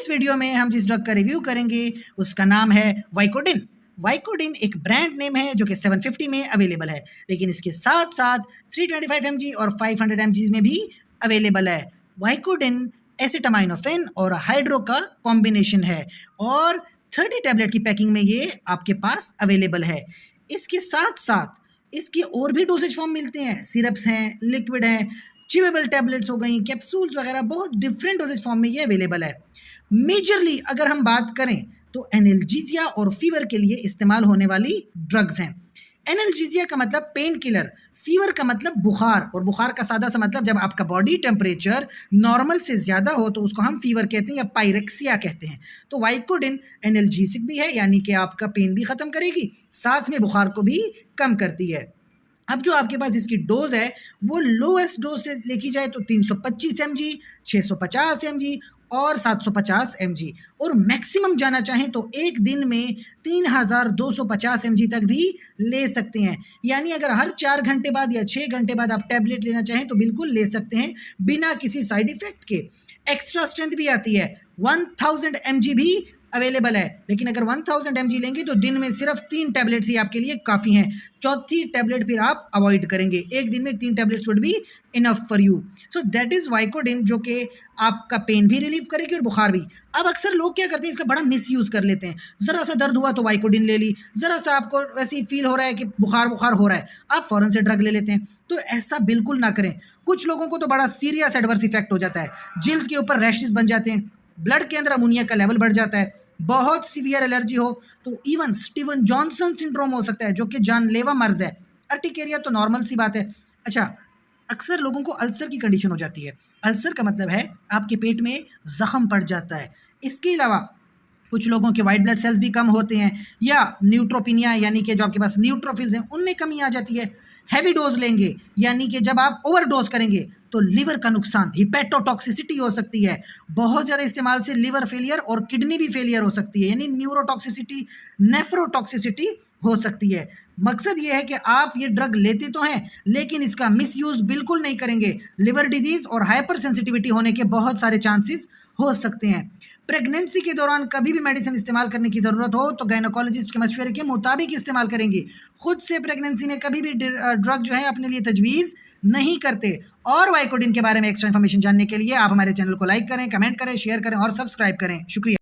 इस वीडियो में हम जिस ड्रग का रिव्यू करेंगे उसका नाम है वाइकोडिन। वाइकोडिन एक ब्रांड नेम है जो कि 750 में अवेलेबल है, लेकिन इसके साथ साथ 325 mg और 500 mg में भी अवेलेबल है। वाइकोडिन एसिटामाइनोफेन और हाइड्रो का कॉम्बिनेशन है और 30 टैबलेट की पैकिंग में ये आपके पास अवेलेबल है। इसके साथ साथ इसके और भी डोसेज फॉर्म मिलते हैं, सिरप्स हैं, लिक्विड हैं, च्यूएबल टैबलेट्स हो गई, कैप्सूल्स वगैरह, बहुत डिफरेंट डोसेज फॉर्म में ये अवेलेबल है। मेजरली अगर हम बात करें तो एनाल्जेसिया और फीवर के लिए इस्तेमाल होने वाली ड्रग्स हैं। एनाल्जेसिया का मतलब पेन किलर, फीवर का मतलब बुखार, और बुखार का सादा सा मतलब जब आपका बॉडी टेम्परेचर नॉर्मल से ज़्यादा हो तो उसको हम फीवर कहते हैं या पायरेक्सिया कहते हैं। तो वाइकोडिन एनाल्जेसिक भी है, यानी कि आपका पेन भी ख़त्म करेगी, साथ में बुखार को भी कम करती है। अब जो आपके पास इसकी डोज है वो लोएस्ट डोज से देखी जाए तो 325 mg, 650 mg और 750 mg, और मैक्सिमम जाना चाहें तो एक दिन में 3250 mg तक भी ले सकते हैं। यानी अगर हर 4 घंटे बाद या 6 घंटे बाद आप टैबलेट लेना चाहें तो बिल्कुल ले सकते हैं बिना किसी साइड इफेक्ट के। एक्स्ट्रा स्ट्रेंथ भी आती है, 1000 mg भी अवेलेबल है, लेकिन अगर 1000 mg लेंगे तो दिन में सिर्फ 3 टैबलेट्स ही आपके लिए काफ़ी हैं। चौथी टैबलेट फिर आप अवॉइड करेंगे। एक दिन में 3 tablets would be enough for you. So that is Vicodin, जो कि आपका पेन भी रिलीव करेगी और बुखार भी। अब अक्सर लोग क्या करते हैं, इसका बड़ा मिसयूज़ कर लेते हैं। ज़रा सा दर्द हुआ तो वाइकोडिन ले ली, ज़रा सा आपको वैसे ही फील हो रहा है कि बुखार बुखार हो रहा है, आप फ़ौरन से ड्रग ले लेते हैं। तो ऐसा बिल्कुल ना करें। कुछ लोगों को तो बड़ा सीरियस एडवर्स इफेक्ट हो जाता है, जिल्द के ऊपर रैशेस बन जाते हैं, ब्लड के अंदर अमोनिया का लेवल बढ़ जाता है, बहुत सीवियर एलर्जी हो तो इवन स्टीवन जॉनसन सिंड्रोम हो सकता है, जो कि जानलेवा मर्ज है। अर्टिकेरिया तो नॉर्मल सी बात है। अच्छा, अक्सर लोगों को अल्सर की कंडीशन हो जाती है। अल्सर का मतलब है आपके पेट में जख्म पड़ जाता है। इसके अलावा कुछ लोगों के वाइट ब्लड सेल्स भी कम होते हैं, या न्यूट्रोपिनिया यानी कि जो आपके पास न्यूट्रोफिल्स हैं उनमें कमी आ जाती है। हैवी डोज लेंगे यानी कि जब आप ओवरडोज करेंगे तो लिवर का नुकसान, हिपेटोटॉक्सिसिटी हो सकती है। बहुत ज़्यादा इस्तेमाल से लिवर फेलियर और किडनी भी फेलियर हो सकती है, यानी न्यूरोटॉक्सिसिटी, नेफ्रोटॉक्सिसिटी हो सकती है। मकसद ये है कि आप ये ड्रग लेते तो हैं लेकिन इसका मिसयूज़ बिल्कुल नहीं करेंगे। लिवर डिजीज़ और हाइपर सेंसिटिविटी होने के बहुत सारे चांसेस हो सकते हैं। प्रेगनेंसी के दौरान कभी भी मेडिसिन इस्तेमाल करने की ज़रूरत हो तो गायनोकोलॉजिस्ट के मशवरे के मुताबिक इस्तेमाल करेंगे। खुद से प्रेगनेंसी में कभी भी ड्रग जो है अपने लिए तजवीज़ नहीं करते। और वाइकोडिन के बारे में एक्स्ट्रा इन्फॉर्मेशन जानने के लिए आप हमारे चैनल को लाइक करें, कमेंट करें, शेयर करें और सब्सक्राइब करें। शुक्रिया।